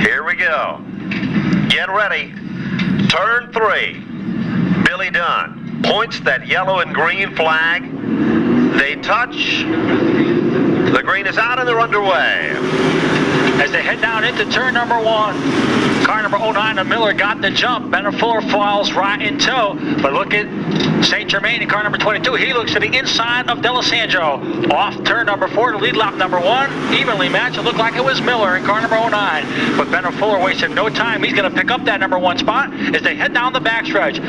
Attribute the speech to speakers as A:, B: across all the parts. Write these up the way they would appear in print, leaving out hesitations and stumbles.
A: Here we go. Get ready. Turn 3. Billy Dunn points that yellow and green flag. They touch. The green is out and they're underway.
B: As they head down into turn number 1, car number 09 of Miller got the jump. Bennett Fuller falls right in tow. But look at St. Germain in car number 22. He looks to the inside of D'Alessandro. Off turn number 4 to lead lap number 1. Evenly matched. It looked like it was Miller in car number 09. But Bennett Fuller wasted no time. He's going to pick up that number 1 spot as they head down the backstretch.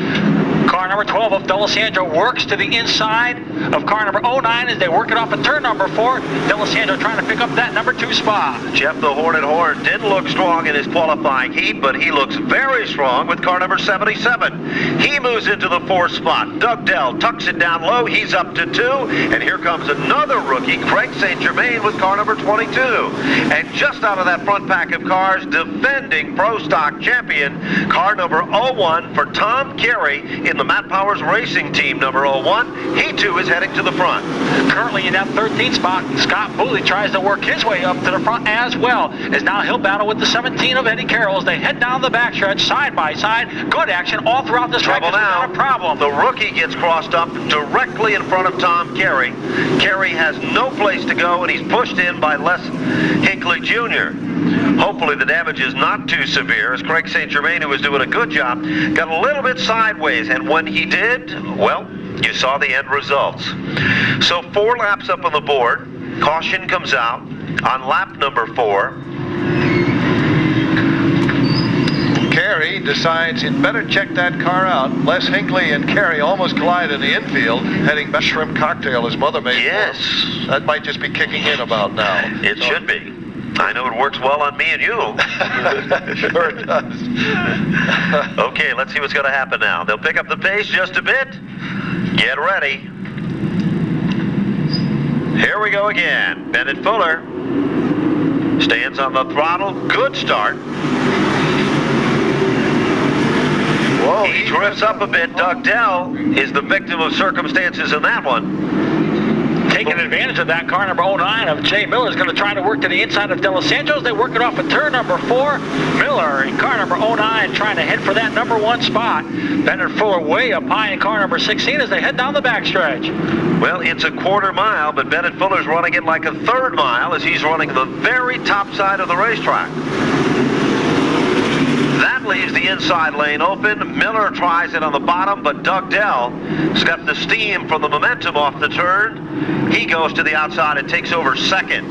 B: Car number 12 of D'Alessandro works to the inside of car number 09 as they work it off at turn number 4. D'Alessandro trying to pick up that number 2 spot.
A: Jeff the Hornet Horn didn't look strong in his qualifying heat, but he looks very strong with car number 77. He moves into the 4th spot. Doug Dell tucks it down low. He's up to 2. And here comes another rookie, Craig St. Germain, with car number 22. And just out of that front pack of cars, defending Pro Stock champion, car number 01 for Tom Carey in the Matt Powers Racing Team number 01. He too is heading to the front.
B: Currently in that 13th spot, Scott Booley tries to work his way up to the front as well, as now he'll battle with the 17 of Eddie Carroll as they head down the backstretch side by side. Good action all throughout this track.
A: Now,
B: not a problem.
A: The rookie gets crossed up directly in front of Tom Carey. Carey has no place to go, and he's pushed in by Les Hinckley Jr. Hopefully the damage is not too severe, as Craig St. Germain, who was doing a good job, got a little bit sideways, and when he did, well, you saw the end results. So 4 laps up on the board. Caution comes out on lap number 4.
C: Carey decides he'd better check that car out. Les Hinckley and Carey almost collide in the infield, heading back shrimp cocktail his mother made.
A: Yes.
C: That might just be kicking in about now.
A: It should be. I know it works well on me and you.
C: Sure it does.
A: Okay, let's see what's going to happen now. They'll pick up the pace just a bit. Get ready. Here we go again. Bennett Fuller stands on the throttle. Good start.
C: Whoa,
A: he drifts up a bit. Doug Dell is the victim of circumstances in that one.
B: Taking advantage of that, car number 09 of Jay Miller is going to try to work to the inside of D'Alessandro as they work it off at turn number 4. Miller in car number 09 trying to head for that number 1 spot. Bennett Fuller way up high in car number 16 as they head down the backstretch.
A: Well, it's a quarter mile, but Bennett Fuller's running it like a third mile as he's running the very top side of the racetrack. That leaves the inside lane open. Miller tries it on the bottom, but Doug Dell has got the steam from the momentum off the turn. He goes to the outside and takes over second.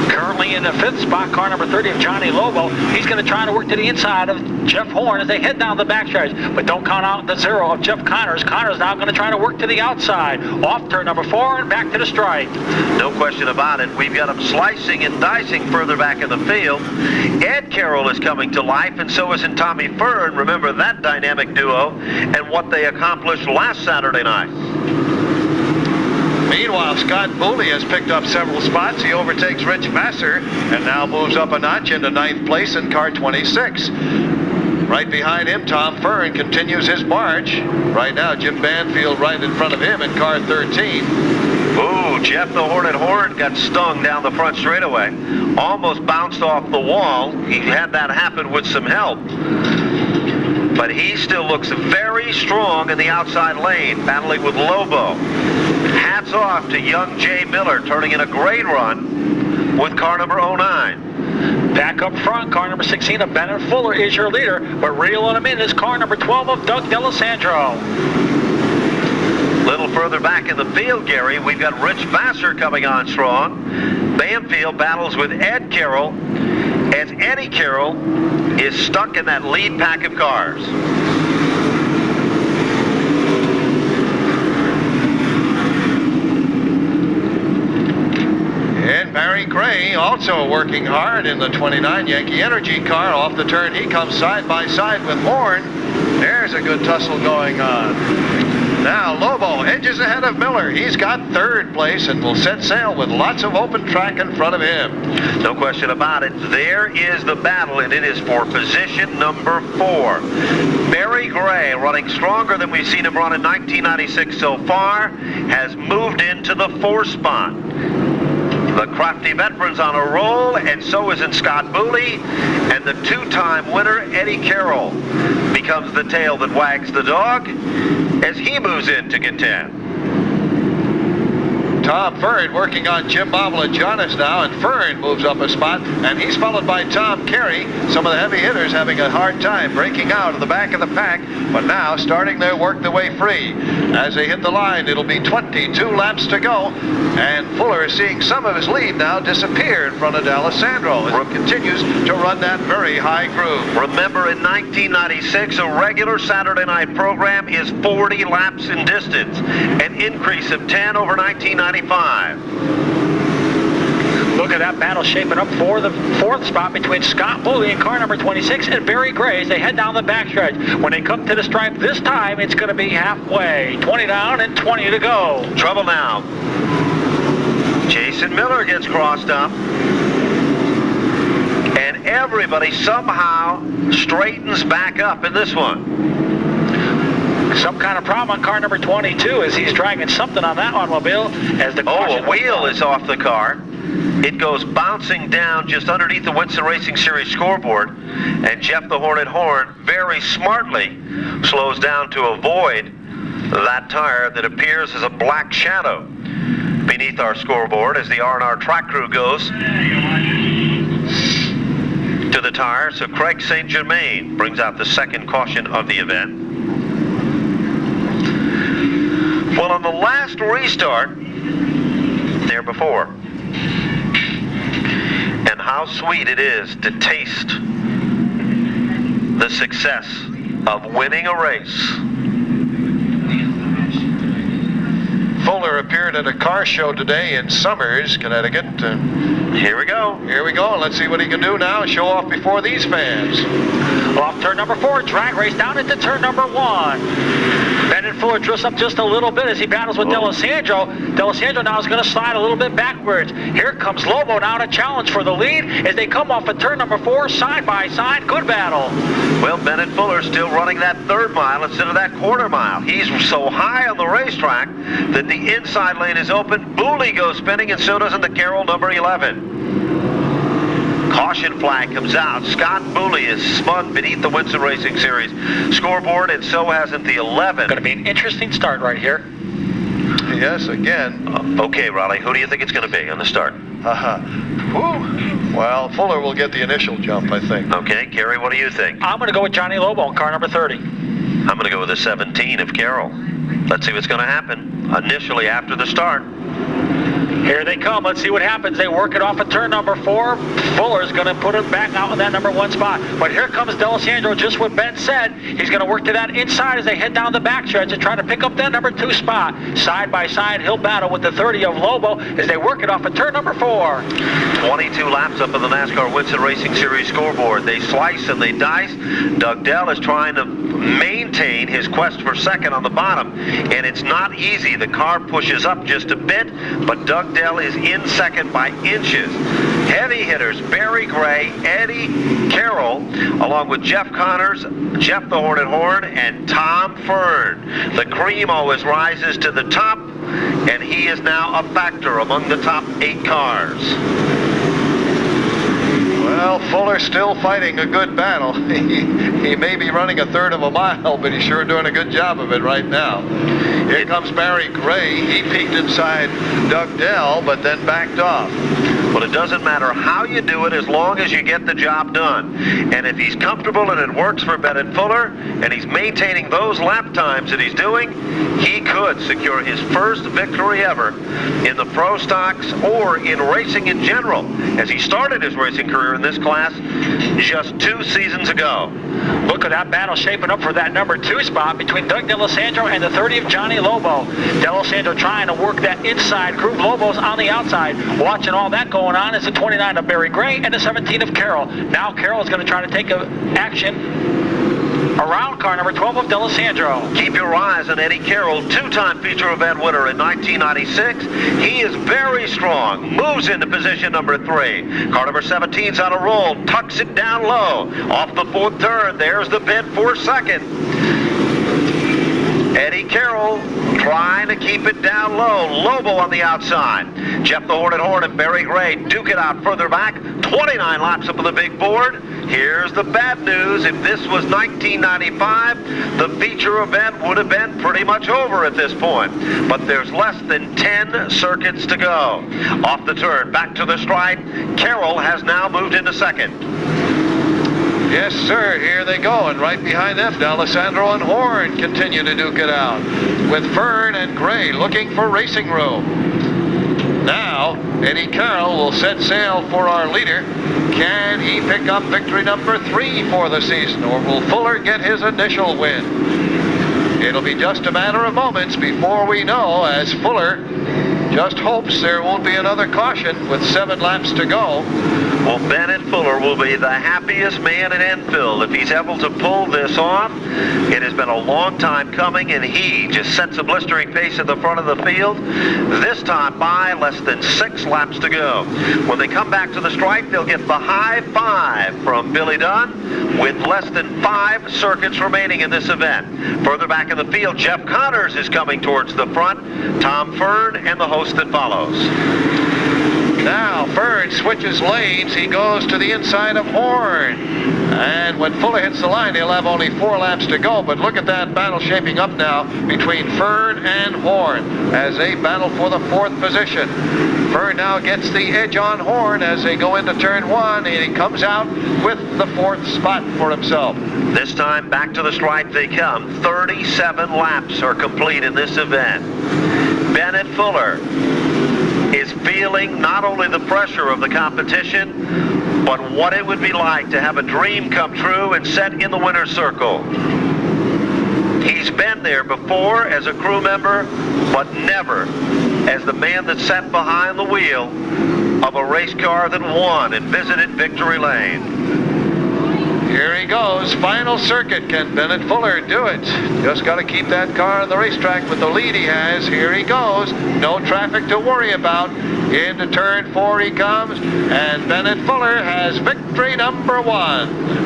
B: Currently in the 5th spot, car number 30 of Johnny Lobo. He's going to try to work to the inside of Jeff Horn as they head down the backstretch. But don't count out the 0 of Jeff Connors. Connors now going to try to work to the outside. Off turn number 4 and back to the stripe.
A: No question about it. We've got him slicing and dicing further back in the field. Ed Carroll is coming to life, and so is in Tommy Fern. Remember that dynamic duo and what they accomplished last Saturday night.
C: Meanwhile, Scott Booley has picked up several spots. He overtakes Rich Vassar and now moves up a notch into 9th place in car 26. Right behind him, Tom Fern continues his march. Right now, Jim Banfield right in front of him in car 13.
A: Ooh, Jeff the Hornet Horn got stung down the front straightaway. Almost bounced off the wall. He had that happen with some help. But he still looks very strong in the outside lane, battling with Lobo. Hats off to young Jay Miller, turning in a great run with car number 09.
B: Back up front, car number 16 of Bennett Fuller is your leader, but reeling him in is car number 12 of Doug D'Alessandro.
A: Little further back in the field, Gary, we've got Rich Vassar coming on strong. Banfield battles with Ed Carroll, as Eddie Carroll is stuck in that lead pack of cars.
C: And Barry Gray also working hard in the 29 Yankee Energy car. Off the turn, he comes side by side with Horn. There's a good tussle going on. Now Lobo edges ahead of Miller. He's got 3rd place and will set sail with lots of open track in front of him.
A: No question about it. There is the battle, and it is for position number 4. Barry Gray, running stronger than we've seen him run in 1996 so far, has moved into the 4th spot. The crafty veteran's on a roll, and so is Scott Booley. And the two-time winner, Eddie Carroll, becomes the tail that wags the dog as he moves in to contend.
C: Tom Fern working on Jim Bobble and Jonas now, and Fern moves up a spot, and he's followed by Tom Carey. Some of the heavy hitters having a hard time breaking out of the back of the pack, but now starting their work their way free. As they hit the line, it'll be 22 laps to go, and Fuller is seeing some of his lead now disappear in front of D'Alessandro as he continues to run that very high groove.
A: Remember, in 1996, a regular Saturday night program is 40 laps in distance, an increase of 10 over 1995.
B: Look at that battle shaping up for the fourth spot between Scott Booley and car number 26 and Barry Gray as they head down the backstretch. When they come to the stripe this time, it's going to be halfway. 20 down and 20 to go.
A: Trouble now. Jason Miller gets crossed up. And everybody somehow straightens back up in this one.
B: Some kind of problem on car number 22 as he's dragging something on that automobile as the
A: a wheel is off the car. It goes bouncing down just underneath the Winston Racing Series scoreboard, and Jeff the Hornet Horn very smartly slows down to avoid that tire that appears as a black shadow beneath our scoreboard as the R&R track crew goes to the tire. So Craig St. Germain brings out the second caution of the event. Well, on the last restart, there before, and how sweet it is to taste the success of winning a race.
C: Fuller appeared at a car show today in Somers, Connecticut.
A: Here we go.
C: Here we go. Let's see what he can do now. Show off before these fans.
B: Off turn number 4, drag race down into turn number 1. Bennett Fuller drifts up just a little bit as he battles with D'Alessandro. D'Alessandro now is going to slide a little bit backwards. Here comes Lobo now to challenge for the lead as they come off of turn number 4, side by side. Good battle.
A: Well, Bennett Fuller still running that third mile instead of that quarter mile. He's so high on the racetrack that the inside lane is open. Booley goes spinning, and so doesn't the Carroll number 11. Caution flag comes out. Scott Booley is spun beneath the Winston Racing Series scoreboard, and so hasn't the 11.
B: Going to be an interesting start right here.
C: Yes, again.
A: Okay, Raleigh, who do you think it's going to be on the start?
C: Well, Fuller will get the initial jump, I think.
A: Okay, Kerry, what do you think?
B: I'm going to go with Johnny Lobo in car number 30.
A: I'm going to go with the 17 of Carroll. Let's see what's going to happen initially after the start.
B: Here they come. Let's see what happens. They work it off at turn number 4. Fuller's going to put it back out in that number 1 spot. But here comes D'Alessandro, just what Ben said. He's going to work to that inside as they head down the backstretch and try to pick up that number 2 spot. Side by side, he'll battle with the 30 of Lobo as they work it off at turn number 4.
A: 22 laps up in the NASCAR Winston Racing Series scoreboard. They slice and they dice. Doug Dell is trying to maintain his quest for second on the bottom, and it's not easy. The car pushes up just a bit, but Doug Dell is in second by inches. Heavy hitters Barry Gray, Eddie Carroll, along with Jeff Connors, Jeff the Hornet Horn, and Tom Fern. The cream always rises to the top, and he is now a factor among the top 8 cars.
C: Well, Fuller's still fighting a good battle. He may be running a third of a mile, but he's sure doing a good job of it right now. Here comes Barry Gray. He peeked inside Doug Dell, but then backed off.
A: Well, it doesn't matter how you do it as long as you get the job done. And if he's comfortable and it works for Bennett Fuller, and he's maintaining those lap times that he's doing, he could secure his first victory ever in the pro stocks or in racing in general, as he started his racing career in this class just 2 seasons ago.
B: Look at that battle shaping up for that number 2 spot between Doug D'Alessandro and the 30 of Johnny Lobo. D'Alessandro trying to work that inside groove. Lobo's on the outside. Watching all that going on is the 29 of Barry Gray and the 17 of Carroll. Now Carroll is going to try to take action around car number 12 of D'Alessandro.
A: Keep your eyes on Eddie Carroll, 2-time feature event winner in 1996. He is very strong, moves into position number 3. Car number 17's on a roll, tucks it down low. Off the 4th turn, there's the pit for second. Eddie Carroll trying to keep it down low. Lobo on the outside. Jeff the Hornet Horn and Barry Gray duke it out further back. 29 laps up on the big board. Here's the bad news. If this was 1995, the feature event would have been pretty much over at this point. But there's less than 10 circuits to go. Off the turn, back to the stripe. Carroll has now moved into second.
C: Yes, sir, here they go, and right behind them, D'Alessandro and Horn continue to duke it out, with Fern and Gray looking for racing room. Now, Eddie Carroll will set sail for our leader. Can he pick up victory number 3 for the season, or will Fuller get his initial win? It'll be just a matter of moments before we know, as Fuller just hopes there won't be another caution with 7 laps to go.
A: Well, Bennett Fuller will be the happiest man in Enfield if he's able to pull this off. It has been a long time coming, and he just sets a blistering pace at the front of the field. This time by less than 6 laps to go. When they come back to the stripe, they'll get the high five from Billy Dunn with less than 5 circuits remaining in this event. Further back in the field, Jeff Connors is coming towards the front. Tom Fern and the host that follows.
C: Now Fern switches lanes. He goes to the inside of Horn. And when Fuller hits the line, he'll have only 4 laps to go. But look at that battle shaping up now between Fern and Horn as they battle for the 4th position. Fern now gets the edge on Horn as they go into turn 1, and he comes out with the 4th spot for himself.
A: This time back to the stripe they come. 37 laps are complete in this event. Bennett Fuller is feeling not only the pressure of the competition, but what it would be like to have a dream come true and set in the winner's circle. He's been there before as a crew member, but never as the man that sat behind the wheel of a race car that won and visited Victory Lane.
C: Here he goes, final circuit. Can Bennett Fuller do it? Just got to keep that car on the racetrack with the lead he has. Here he goes, no traffic to worry about. Into turn 4 he comes, and Bennett Fuller has victory number 1.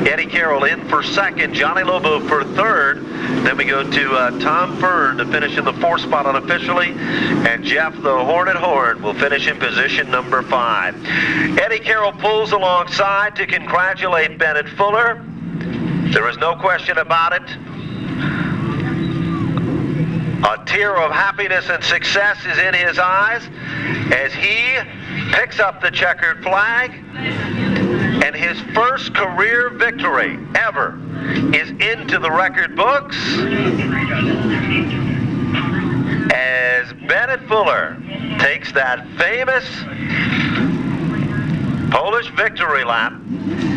A: Eddie Carroll in for second, Johnny Lobo for third. Then we go to Tom Fern to finish in the 4th spot unofficially, and Jeff the Hornet Horn will finish in position number 5. Eddie Carroll pulls alongside to congratulate Bennett Fuller. There is no question about it. A tear of happiness and success is in his eyes as he picks up the checkered flag, and his first career victory ever is into the record books as Bennett Fuller takes that famous Polish victory lap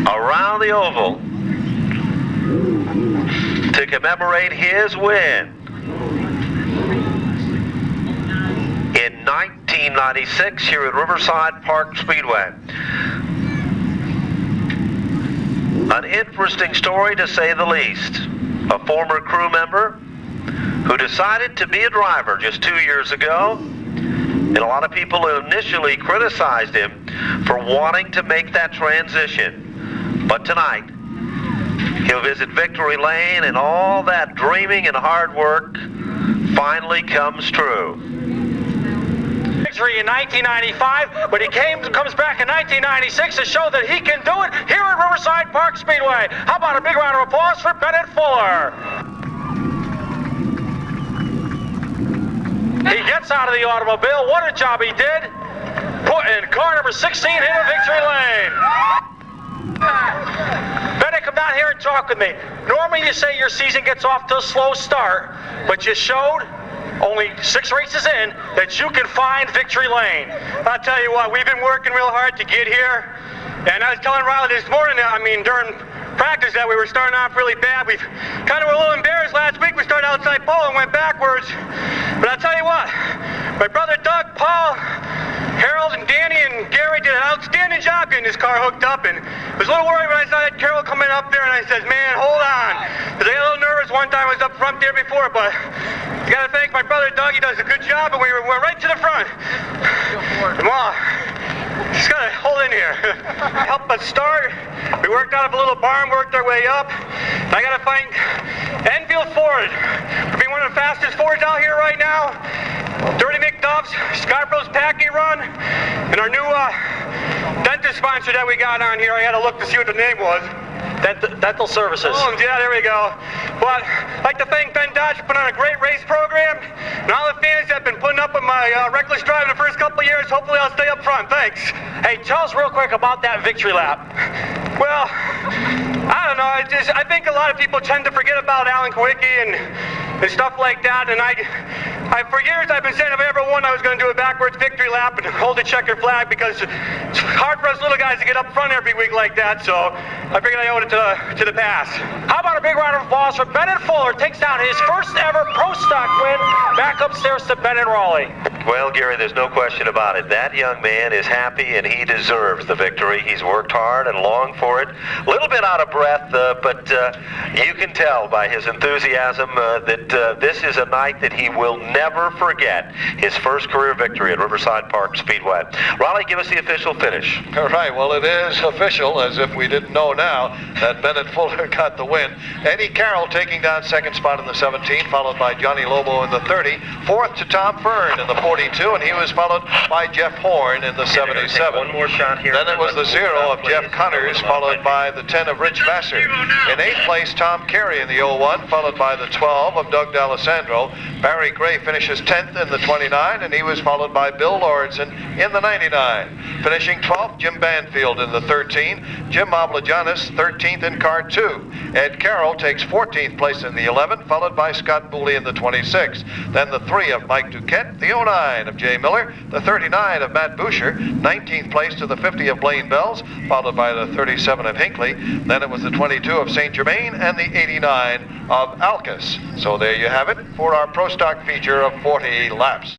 A: around the oval to commemorate his win in 1996 here at Riverside Park Speedway. An interesting story, to say the least. A former crew member who decided to be a driver just 2 years ago, and a lot of people initially criticized him for wanting to make that transition. But tonight, he'll visit Victory Lane, and all that dreaming and hard work finally comes true.
B: Victory in 1995, but he comes back in 1996 to show that he can do it here at Riverside Park Speedway. How about a big round of applause for Bennett Fuller? He gets out of the automobile. What a job he did, putting car number 16 into Victory Lane. Bennett, come down here and talk with me. Normally you say your season gets off to a slow start, but you showed only 6 races in that you can find Victory Lane.
D: I'll tell you what, we've been working real hard to get here. And I was telling Riley this morning, during practice that we were starting off really bad. We kind of were a little embarrassed last week. We started outside pole and went backwards. But I'll tell you what, my brother Doug, Paul, Harold, and Danny, and Gary did an outstanding job getting this car hooked up. And I was a little worried when I saw that Carroll coming up there, and I said, man, hold on. Because I got a little nervous one time I was up front there before, but I got to thank my brother Doug. He does a good job, and we went right to the front. Come on. Just gotta hold in here. Help us start. We worked out of a little barn, worked our way up. I gotta find Enfield Ford. We're being one of the fastest Fords out here right now. Dirty McDuff's, Scarborough's Packing Run, and our new dentist sponsor that we got on here. I had to look to see what the name was.
B: Dental Services.
D: Oh, yeah, there we go. But I'd like to thank Ben Dodge for putting on a great race program, and all the fans that have been putting up with my reckless driving the first couple of years. Hopefully I'll stay up front. Thanks.
B: Hey, tell us real quick about that victory lap.
D: Well, I don't know. I think a lot of people tend to forget about Alan Kowicki and stuff like that. And I for years I've been saying if I ever won, I was going to do a backwards victory lap and hold the checkered flag because it's hard for us little guys to get up front every week like that. So I figured I owed it to the past.
B: How about a big round of applause for Bennett Fuller? Takes down his first ever Pro Stock win. Back upstairs to Bennett Raleigh.
A: Well, Gary, there's no question about it. That young man is happy and he deserves the victory. He's worked hard and long for it. A little bit out of breath, but you can tell by his enthusiasm that this is a night that he will never forget. His first career victory at Riverside Park Speedway. Raleigh, give us the official finish.
C: All right, well, it is official, as if we didn't know now, that Bennett Fuller got the win. Eddie Carroll taking down second spot in the 17, followed by Johnny Lobo in the 30. Fourth to Tom Fern in the 42, and he was followed by Jeff Horn in the 77.
A: One more shot here.
C: Then it was the 0 of Jeff Connors, followed by the 10 of Rich Vassar. In 8th place, Tom Carey in the 01, followed by the 12 of Doug D'Alessandro. Barry Gray finishes 10th in the 29, and he was followed by Bill Lawrenson in the 99. Finishing 12th, Jim Banfield in the 13. Jim Oblajanis, 13th in car 2. Ed Carroll takes 14th place in the 11, followed by Scott Booley in the 26. Then the 3 of Mike Duquette, the 09 of Jay Miller, the 39 of Matt Boucher, 19th place to the 50 of Blaine Bells, followed by the 37 of Hinckley. Then it was the 22 of St. Germain and the 89 of Alcas. So there you have it for our Pro Stock feature of 40 laps.